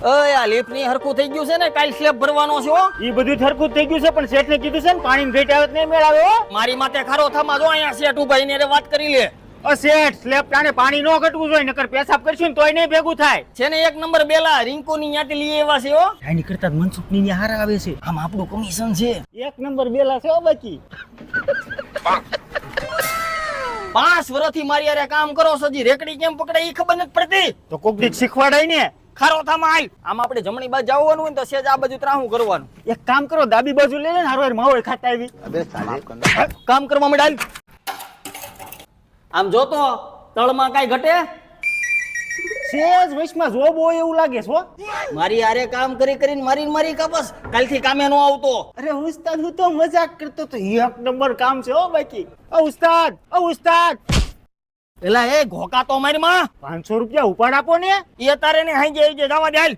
આ લીફ ની હરખું થઈ ગયું છે ને, કાલ સ્લેબ ભરવાનો છે હો. ઈ બધું હરખું થઈ ગયું છે, પણ શેઠ ને કીધું છે ને પાણી ભેટ આવે નહીં મેળ આવે હો. મારી માથે ખારો થમા જો અહીંયા શેઠ ઉભા એને વાત કરી લે. શેઠ સ્લેબ ટાણે પાણી ન ઘટવું જોઈએ, નકર પેશાબ કરશું ને તોય નહીં ભેગું થાય. છે ને 1 નંબર બેલા રિંકુ ની ન્યાથી લઈ આવ્યા છે હો. એની કરતા મનસુખ ની હારા આવે છે. આમ આપણું કમિશન છે. 1 નંબર બેલા છે હો બાકી. 5 વર્ષથી મારી હારે કામ કરો છો, હજી રેકડી કેમ પકડે ઈ ખબર નથી પડતી. તો કોક દીક શીખવાડાય ને. ખારો થમા આય. આમ આપણે જમણી બાજુ જવાનું હોય ને તો સેજ આ બાજુ ત્રાહું કરવાનું. એક કામ કરો, ડાબી બાજુ લઈ લે ને, હારો માવળ ખાતા આવી. કામ કરવા માંડાલ. આમ જોતો તળમાં કાઈ ઘટે. સેજ વૈશમાં જોબ હોય એવું લાગે છે હો. મારી હારે કામ કરી કરીને મારી કાપસ. કાલથી કામે નો આવતો. અરે ઉસ્તાદ, હું તો મજાક કરતો તો. 1 નંબર કામ છે હો બાકી. ઉસ્તાદ એલા એ ઘોકા તો મારી માં 500 રૂપિયા ઉપાડ આપો ને. એ તારે ને હાઈ જાય જવા દે હાલ.